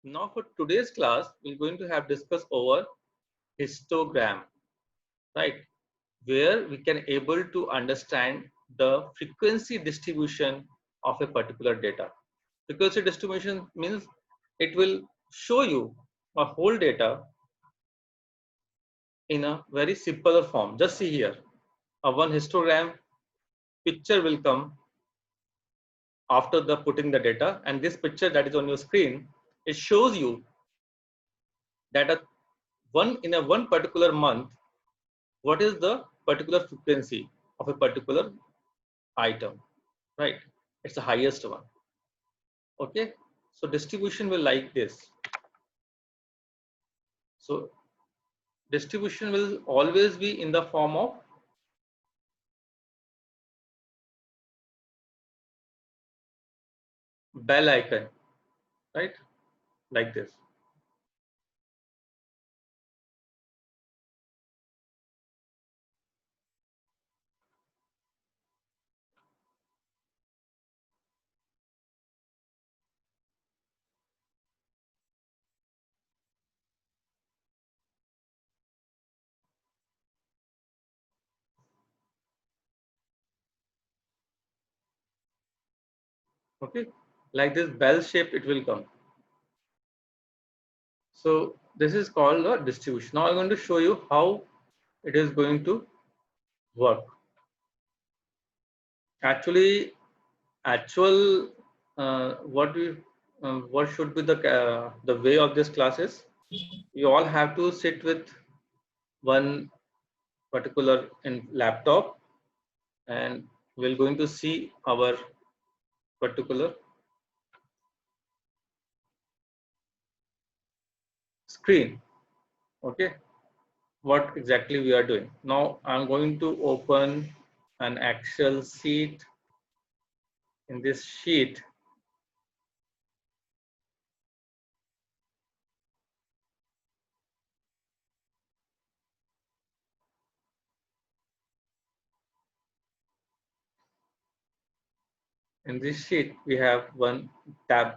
Now for today's class, we're going to have discuss over histogram, right? Where we can able to understand the frequency distribution of a particular data. Frequency distribution means it will show you a whole data in a very simpler form. Just see here, a one histogram picture will come after the putting the data, and this picture that is on your screen, it shows you that in a one particular month, what is the particular frequency of a particular item, right? It's the highest one. Okay, so distribution will like this. So distribution will always be in the form of bell icon, right? Like this. Okay, like this bell shape it will come. So this is called a distribution. Now I'm going to show you how it is going to work. Actually, actual what should be the way of this classes? You all have to sit with one particular in laptop, and we're going to see our particular screen. Okay, what exactly we are doing now. I'm going to open an Excel sheet. In this sheet, we have one tab.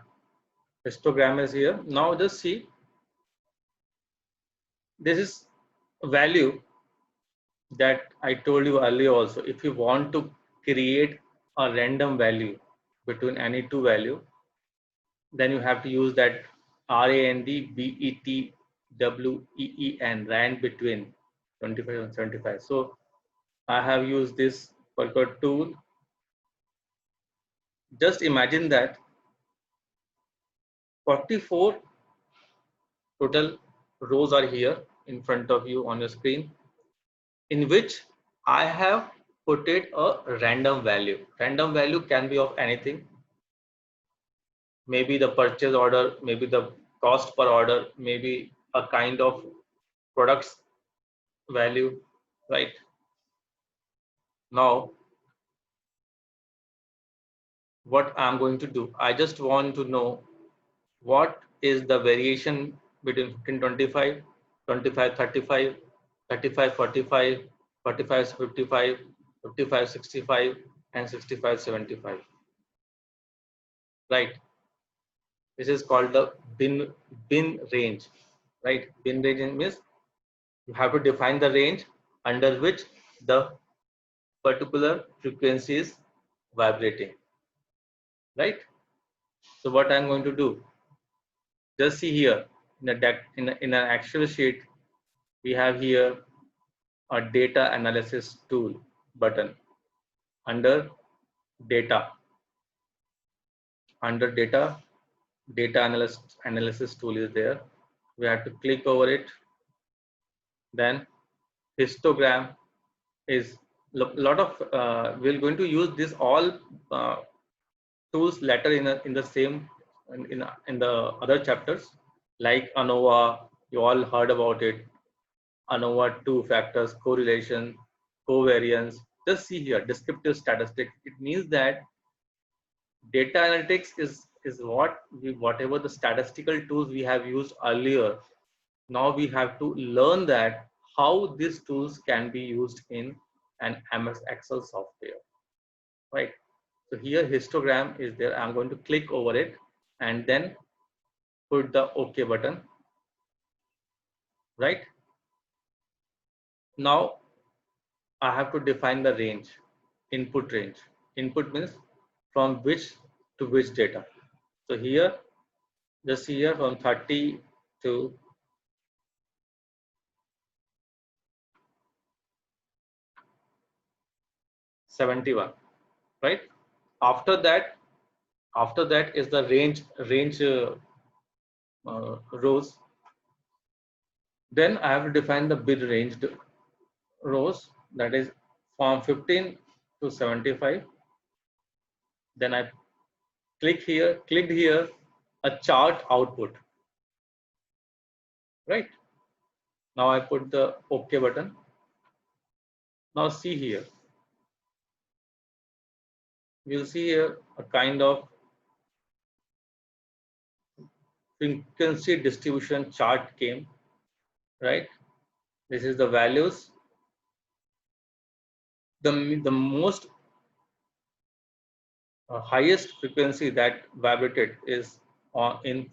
Histogram is here. Now just see, this is value that I told you earlier also. If you want to create a random value between any two value, then you have to use that RAND between 25 and 75. So I have used this particular tool. Just imagine that 44 total rows are here in front of you on your screen, in which I have put it a random value. Random value can be of anything. Maybe the purchase order, maybe the cost per order, maybe a kind of products value, right? Now, what I'm going to do, I just want to know what is the variation between 1525, 2535, 3545, 4555, 5565, and 6575, right? This is called the bin range, right? Bin range means you have to define the range under which the particular frequency is vibrating, right? So what I'm going to do, just see here in a deck, in an actual sheet, we have here a data analysis tool button. Under data, data analysis tool is there. We have to click over it. Then histogram is lot of we're going to use this all uh, tools later in the same in the other chapters, like ANOVA. You all heard about it. ANOVA, two factors, correlation, covariance. Just see here, descriptive statistics. It means that data analytics is whatever the statistical tools we have used earlier. Now we have to learn that how these tools can be used in an MS Excel software, right? So here histogram is there. I'm going to click over it, and then put the OK button, right? Now I have to define the range, input range. Input means from which to which data. So here, just here from 30 to 71, right? After that is the range rows. Then I have to define the bid range rows, that is from 15 to 75. Then I clicked here a chart output, right? Now I put the OK button. Now see here, you'll see here a kind of frequency distribution chart came, right? This is the values. The most highest frequency that vibrated is in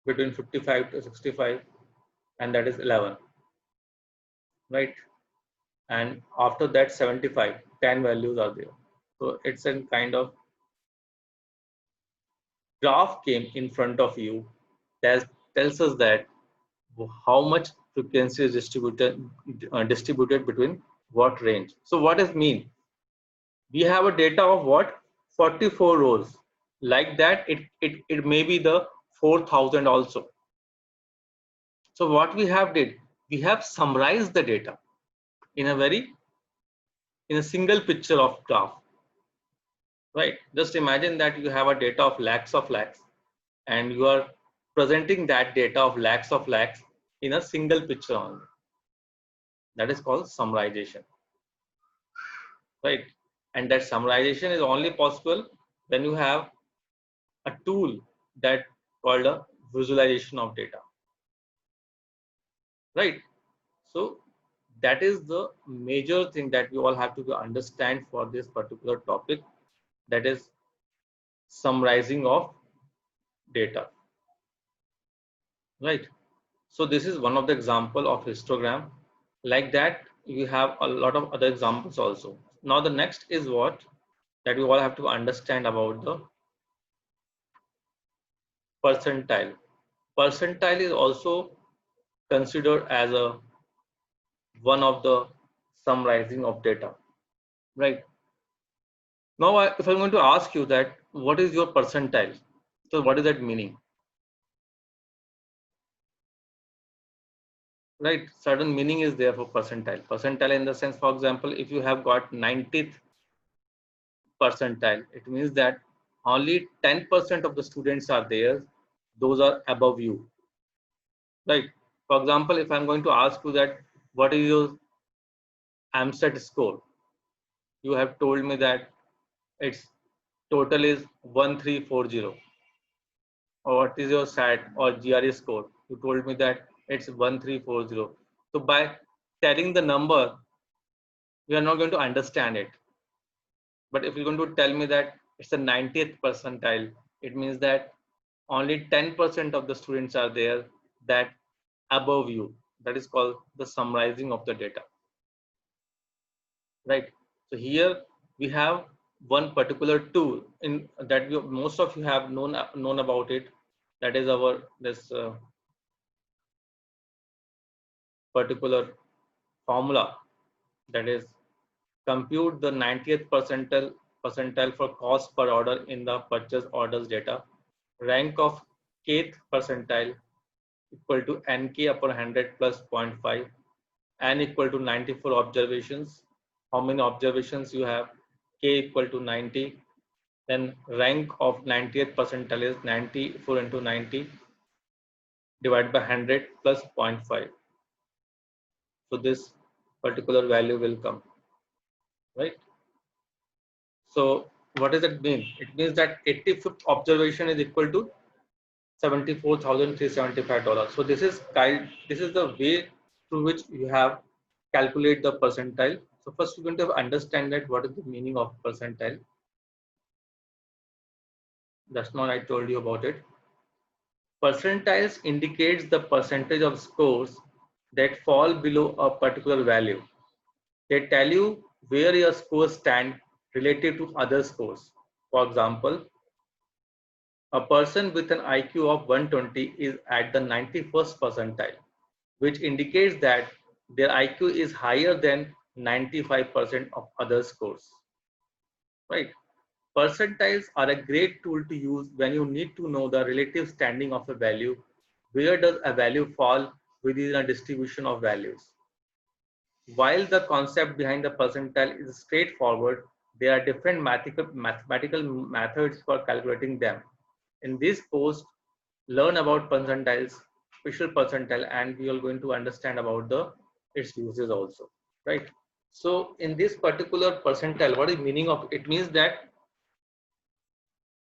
between 55 to 65, and that is 11, right? And after that 75, 10 values are there. So it's a kind of graph came in front of you that tells us that how much frequency is distributed between what range. So what does mean? We have a data of what? 44 rows. Like that, it may be the 4000 also. So what we have did, we have summarized the data in a single picture of graph, right? Just imagine that you have a data of lakhs and you are presenting that data of lakhs in a single picture only. That is called summarization, right? And that summarization is only possible when you have a tool that called a visualization of data, right? So that is the major thing that we all have to understand for this particular topic, that is summarizing of data, right? So this is one of the example of histogram. Like that, you have a lot of other examples also. Now the next is what that we all have to understand about the percentile. Percentile is also considered as a one of the summarizing of data, right? Now if I'm going to ask you that what is your percentile, so what is that meaning? Right, certain meaning is there for percentile. Percentile in the sense, for example, if you have got 90th percentile, it means that only 10% of the students are there, those are above you, right? For example, if I'm going to ask you that what is your AMSAT score, you have told me that its total is 1340. Or what is your SAT or GRE score, you told me that it's 1340. So by telling the number, we are not going to understand it. But if you're going to tell me that it's a 90th percentile, it means that only 10% of the students are there that above you. That is called the summarizing of the data, right? So here we have one particular tool in that most of you have known about it. That is our this particular formula, that is compute the 90th percentile for cost per order in the purchase orders data. Rank of kth percentile equal to nk upon 100 plus 0.5, n equal to 94 observations. How many observations you have? K equal to 90. Then rank of 90th percentile is 94 into 90 divided by 100 plus 0.5. So this particular value will come, right? So what does it mean? It means that 85th observation is equal to $74,375. So this is the way through which you have calculate the percentile. So first we're going to understand that what is the meaning of percentile. That's not I told you about it. Percentiles indicates the percentage of scores that fall below a particular value. They tell you where your scores stand relative to other scores. For example, a person with an IQ of 120 is at the 91st percentile, which indicates that their IQ is higher than 95% of other scores. Right? Percentiles are a great tool to use when you need to know the relative standing of a value. Where does a value fall within a distribution of values? While the concept behind the percentile is straightforward, there are different mathematical methods for calculating them. In this post, learn about percentiles, special percentile, and we are going to understand about its uses also, right? So in this particular percentile, what is meaning of it? Means that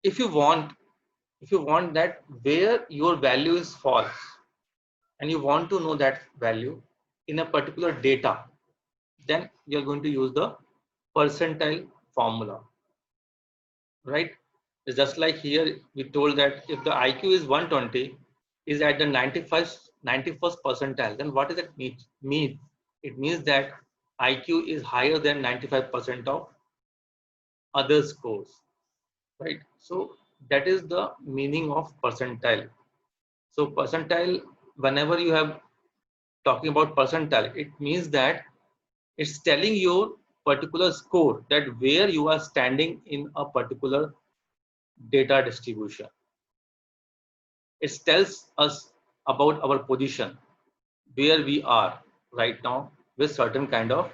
if you want that where your value is false and you want to know that value in a particular data, then you're going to use the percentile formula, right? It's just like here we told that if the IQ is 120 is at the 91st percentile, then what does it mean? It means that IQ is higher than 95% of other scores, right? So that is the meaning of percentile. So percentile, whenever you have talking about percentile, it means that it's telling your particular score, that where you are standing in a particular data distribution. It tells us about our position, where we are right now with certain kind of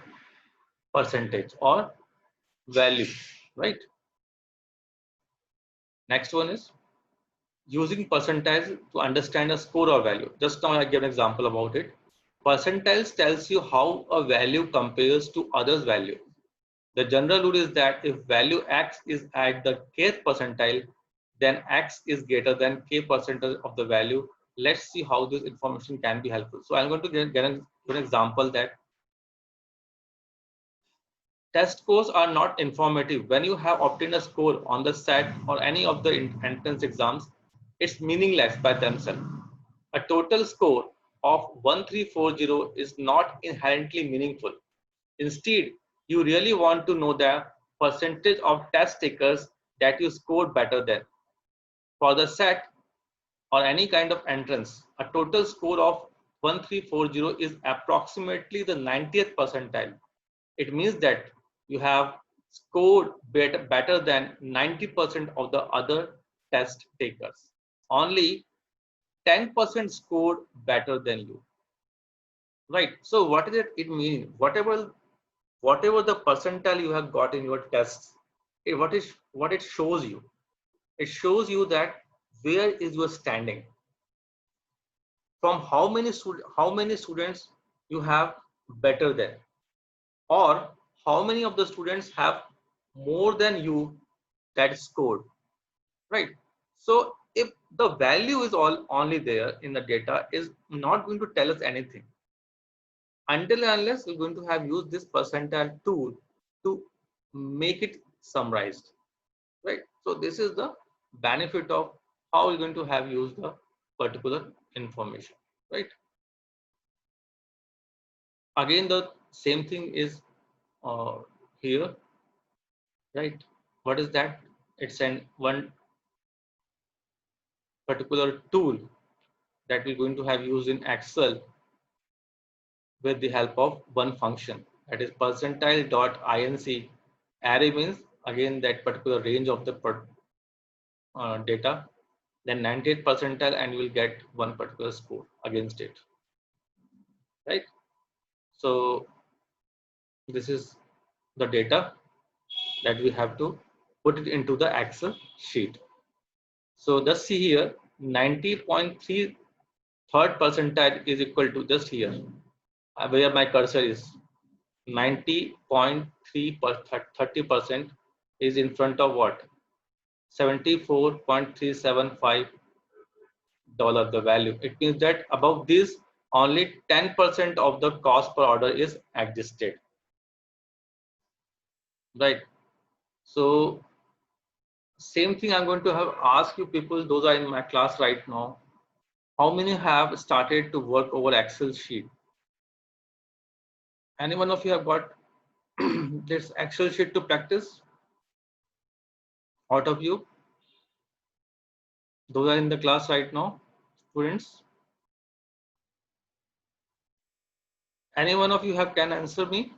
percentage or value, right? Next one is using percentiles to understand a score or value. Just now I gave an example about it. Percentiles tells you how a value compares to others' value. The general rule is that if value X is at the kth percentile, then X is greater than K percentile of the value. Let's see how this information can be helpful. So I'm going to give an example that test scores are not informative. When you have obtained a score on the SAT or any of the entrance exams, it's meaningless by themselves. A total score of 1340 is not inherently meaningful. Instead, you really want to know the percentage of test takers that you scored better than. For the SAT or any kind of entrance, a total score of 1340 is approximately the 90th percentile. It means that you have scored better than 90% of the other test takers. Only 10% scored better than you. Right. So what does it mean? Whatever the percentile you have got in your tests, what it shows you? It shows you that where is your standing, from how many students you have better than, or how many of the students have more than you that scored, right? So if the value is only there in the data, is not going to tell us anything until and unless we're going to have used this percentile tool to make it summarized, right? So this is the benefit of how we're going to have used the particular information, right? Again, the same thing is here, right? What is that? It's one particular tool that we're going to have used in Excel with the help of one function, that is percentile.inc. Array means again that particular range of the data, then 98th percentile, and you will get one particular score against it, right? So this is the data that we have to put it into the Excel sheet. So just see here, 90.3 third percentile is equal to, just here where my cursor is, 90.3 30% is in front of what? $74.375 the value. It means that above this only 10% of the cost per order is existed, right? So same thing I'm going to have ask you people, those are in my class right now. How many have started to work over Excel sheet? Any one of you have got this Excel sheet to practice out of you? Those are in the class right now, students. Any one of you have can answer me?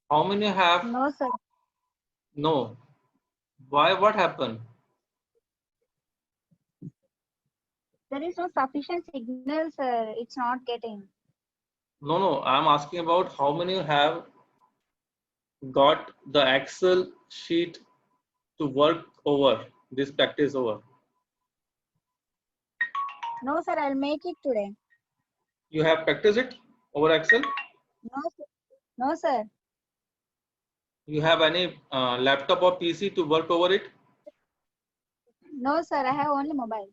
How many have? No, sir. No. Why? What happened? There is no sufficient signal, sir. It's not getting. No. I'm asking about how many have got the Excel sheet to work over this practice over. No, sir. I'll make it today. You have practiced it over Excel? No, sir. No, sir. You have any laptop or PC to work over it? No, sir. I have only mobile.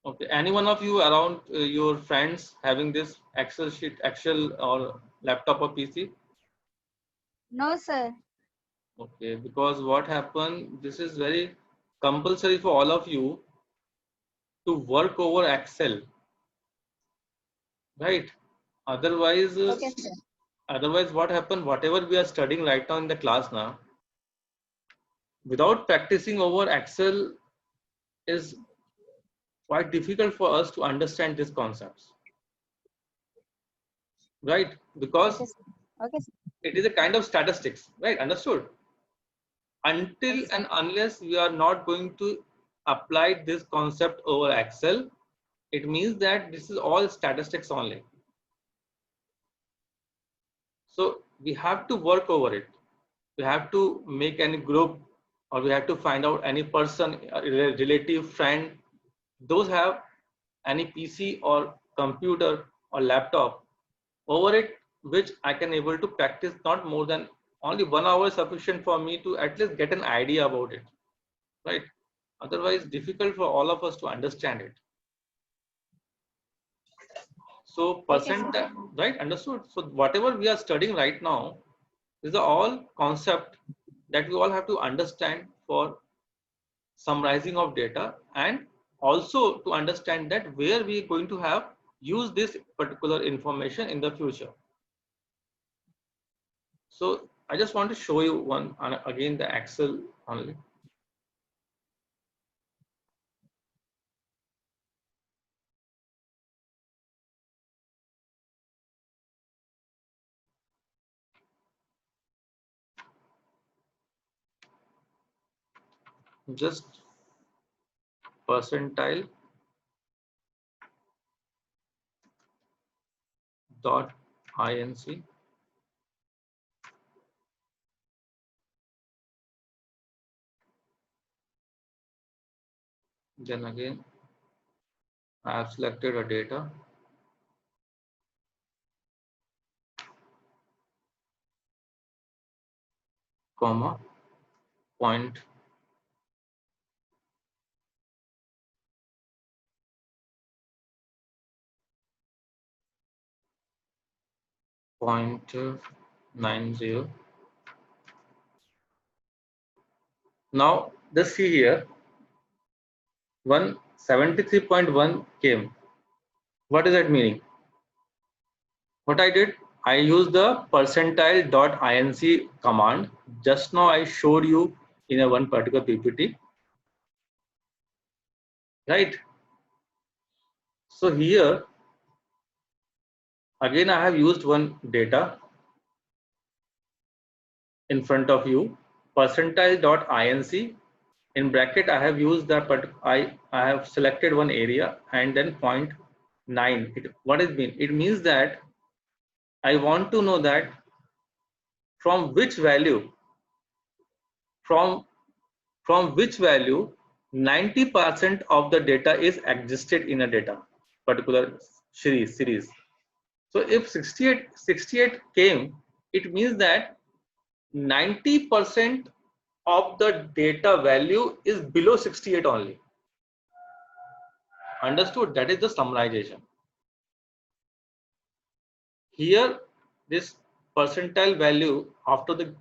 Okay. Any one of you around your friends having this Excel sheet, Excel or laptop or PC? No, sir. Okay. Because what happened, this is very compulsory for all of you to work over Excel, right? Otherwise, Okay, sir. otherwise what happened, whatever we are studying right now in the class now, without practicing over Excel is quite difficult for us to understand these concepts, right? Because Okay, sir. Okay, sir. it is a kind of statistics, right? Understood? Until Yes, sir. and unless we are not going to apply this concept over Excel, it means that this is all statistics only. So we have to work over it. We have to make any group, or we have to find out any person, a relative, friend, those have any PC or computer or laptop over it, which I can able to practice not more than only 1 hour is sufficient for me to at least get an idea about it, right? Otherwise difficult for all of us to understand it. So Okay, sir. right, understood. So whatever we are studying right now is all concept that we all have to understand for summarizing of data, and also to understand that where we are going to have use this particular information in the future. So I just want to show you one again the Excel only. Just percentile dot inc. Then again I have selected a data, comma, point, point 90. Now just see here 173.1 came. What is that meaning? What I did, I used the percentile.inc command. Just now I showed you in a one particular PPT, right? So here again I have used one data in front of you, percentile.inc. In bracket I have used that, but I have selected one area and then 0.9. What does it mean? It means that I want to know that from which value, from which value 90% of the data is existed in a data particular series. So if 68 came, it means that 90% of the data value is below 68 only. Understood? That is the summarization. Here this percentile value after the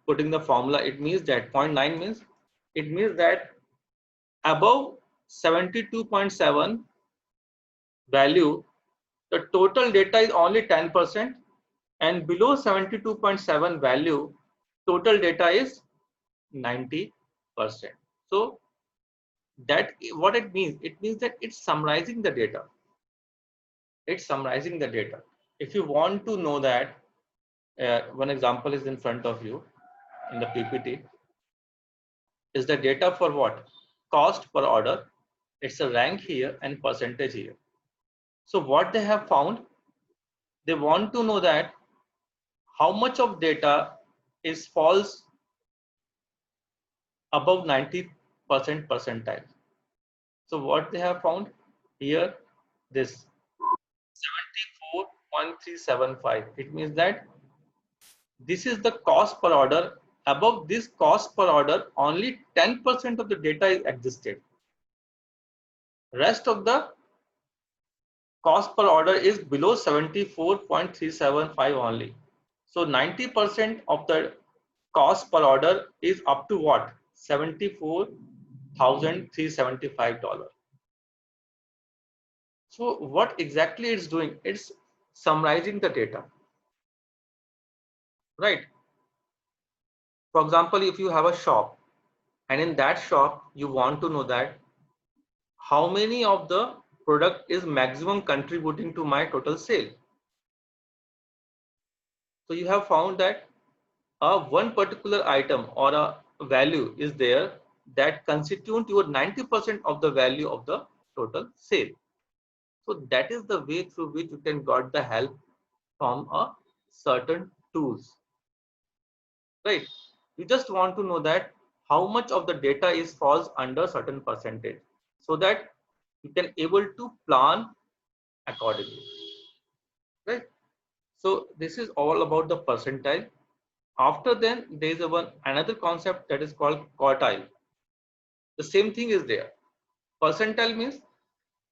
putting the formula, it means that 0.9 means, it means that above 72.7 value, the total data is only 10%, and below 72.7 value, total data is 90%. So that what it means? It means that it's summarizing the data. It's summarizing the data. If you want to know that, one example is in front of you in the PPT. Is the data for what? Cost per order. It's a rank here and percentage here. So what they have found, they want to know that how much of data is false above 90% percentile. So what they have found here, this 74.375. It means that this is the cost per order. Above this cost per order, only 10% of the data is existed. Rest of the cost per order is below 74.375 only. So 90% of the cost per order is up to what? $74,375. So what exactly it's doing? It's summarizing the data, right? For example, if you have a shop, and in that shop you want to know that how many of the product is maximum contributing to my total sale. So you have found that one particular item or a value is there that constitute your 90% of the value of the total sale. So that is the way through which you can got the help from a certain tools, right? You just want to know that how much of the data is falls under certain percentage, so that you can able to plan accordingly, right? So this is all about the percentile. After then there is another concept that is called quartile. The same thing is there. Percentile means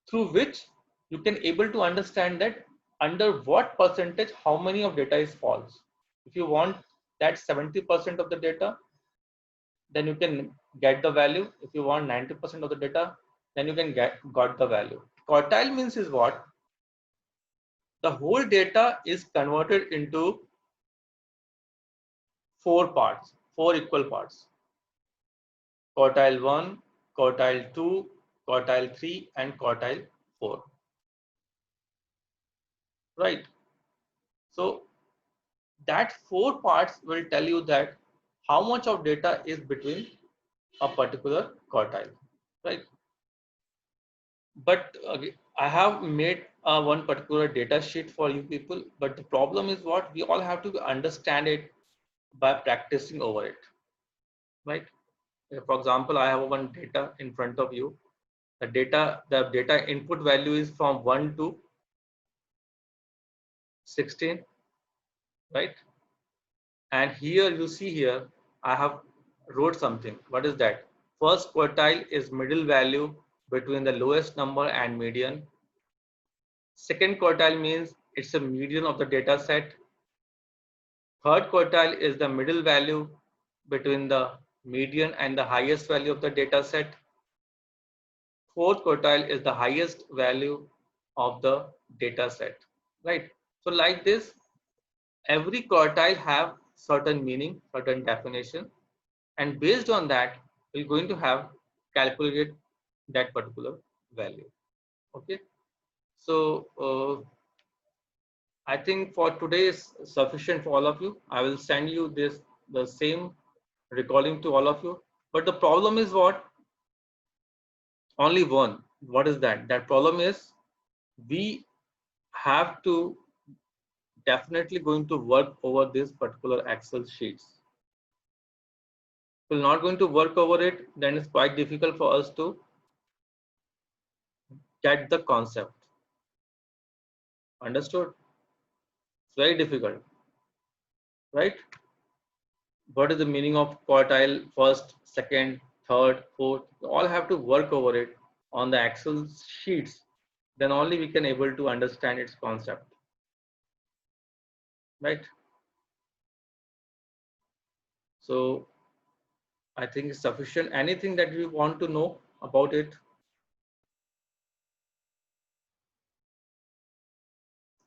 through which you can able to understand that under what percentage how many of data is false. If you want that 70% of the data, then you can get the value. If you want 90% of the data, then you can got the value. Quartile means is what? The whole data is converted into four equal parts. Quartile 1, quartile 2, quartile 3, and quartile 4. Right? So that four parts will tell you that how much of data is between a particular quartile. Right? But I have made one particular data sheet for you people, but the problem is what? We all have to understand it by practicing over it, right? For example, I have one data in front of you. The data input value is from 1 to 16, right? And here you see here, I have wrote something. What is that? First quartile is middle value between the lowest number and median. Second quartile means it's a median of the data set. Third quartile is the middle value between the median and the highest value of the data set. Fourth quartile is the highest value of the data set, right? So like this, every quartile have certain meaning, certain definition, and based on that, we're going to have calculated that particular value. Okay, so I think for today is sufficient for all of you. I will send you the same recording to all of you. But the problem is what? Only one. What is that? That problem is we have to definitely going to work over this particular Excel sheets. If we're not going to work over it, then it's quite difficult for us to get the concept. Understood? It's very difficult, right? What is the meaning of quartile, first, second, third, fourth? We all have to work over it on the Excel sheets. Then only we can able to understand its concept, right? So I think it's sufficient. Anything that you want to know about it?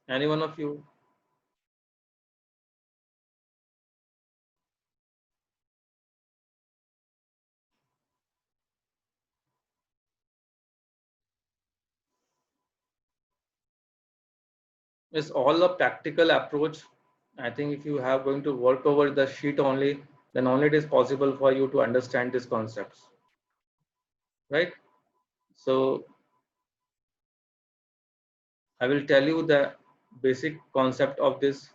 Any one of you? It's all a practical approach. I think if you have going to work over the sheet only, then only it is possible for you to understand these concepts, right? So I will tell you the basic concept of this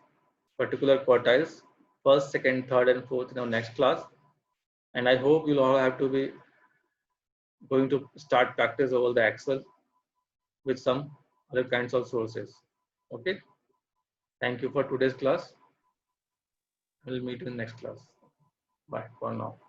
particular quartiles, first, second, third, and fourth in our next class. And I hope you'll all have to be going to start practice over the Excel with some other kinds of sources. Okay. Thank you for today's class. We'll meet in next class. Bye for now.